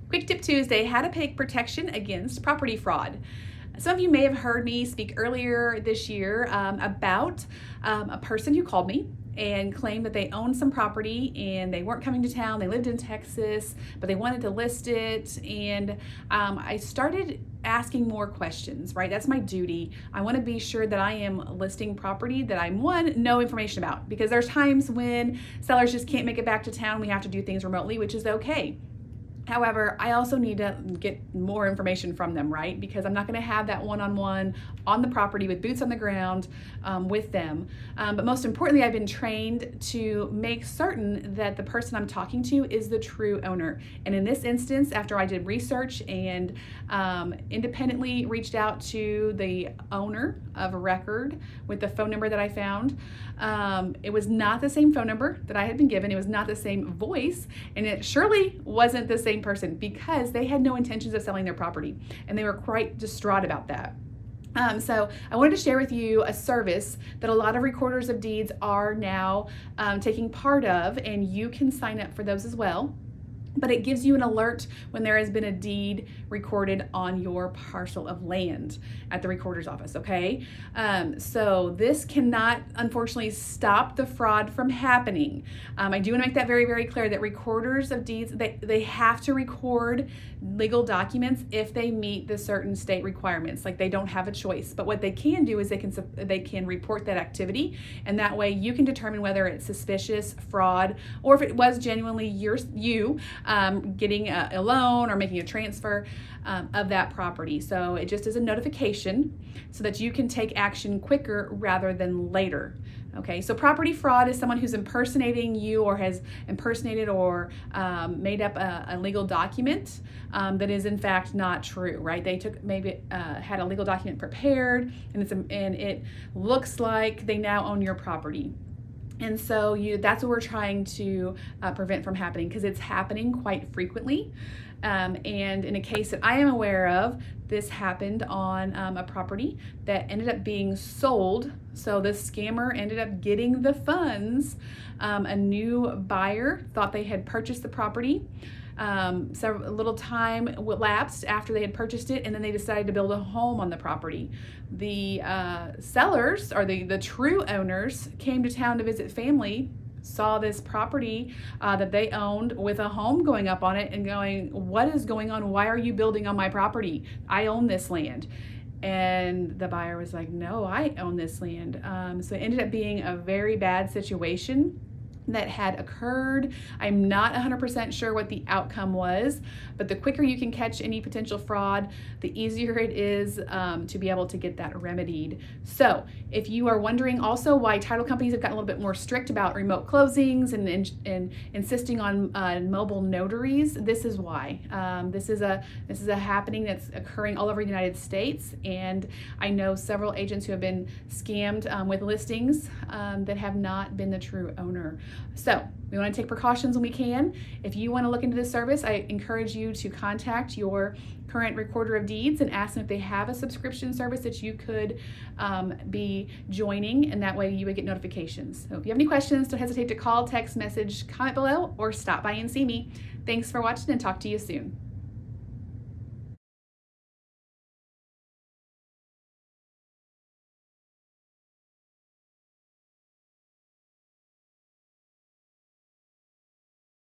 Quick Tip Tuesday, how to take protection against property fraud. Some of you may have heard me speak earlier this year about a person who called me and claimed that they owned some property and they weren't coming to town. They lived in Texas, but they wanted to list it. And I started asking more questions, right? That's my duty. I want to be sure that I am listing property that I'm know information about, because there's times when sellers just can't make it back to town. We have to do things remotely, which is okay. However, I also need to get more information from them, right? Because I'm not going to have that one-on-one on the property with boots on the ground with them. But most importantly, I've been trained to make certain that the person I'm talking to is the true owner. And in this instance, after I did research and independently reached out to the owner of record with the phone number that I found, it was not the same phone number that I had been given. It was not the same voice, and it surely wasn't the same person, because they had no intentions of selling their property and they were quite distraught about that. So I wanted to share with you a service that a lot of recorders of deeds are now taking part of, and you can sign up for those as well. But it gives you an alert when there has been a deed recorded on your parcel of land at the recorder's office, okay? So this cannot, unfortunately, stop the fraud from happening. I do want to make that very, very clear that recorders of deeds, they have to record legal documents if they meet the certain state requirements. Like, they don't have a choice. But what they can do is they can report that activity, and that way you can determine whether it's suspicious, fraud, or if it was genuinely you getting a loan or making a transfer of that property. So it just is a notification so that you can take action quicker rather than later. Okay, so property fraud is someone who's impersonating you or has impersonated or made up a legal document that is in fact not true, right? They had a legal document prepared, and it looks like they now own your property. And so that's what we're trying to prevent from happening, because it's happening quite frequently. And in a case that I am aware of, this happened on a property that ended up being sold. So the scammer ended up getting the funds. A new buyer thought they had purchased the property. A little time lapsed after they had purchased it, and then they decided to build a home on the property. The sellers, or the true owners, came to town to visit family, saw this property that they owned with a home going up on it, and going, "What is going on? Why are you building on my property? I own this land." And the buyer was like, "No, I own this land." So it ended up being a very bad situation that had occurred. I'm not 100% sure what the outcome was, but the quicker you can catch any potential fraud, the easier it is to be able to get that remedied. So if you are wondering also why title companies have gotten a little bit more strict about remote closings and insisting on mobile notaries, this is why. This is a happening that's occurring all over the United States, and I know several agents who have been scammed with listings that have not been the true owner. So we want to take precautions when we can. If you want to look into this service, I encourage you to contact your current recorder of deeds and ask them if they have a subscription service that you could be joining, and that way you would get notifications. So if you have any questions, don't hesitate to call, text, message, comment below, or stop by and see me. Thanks for watching, and talk to you soon.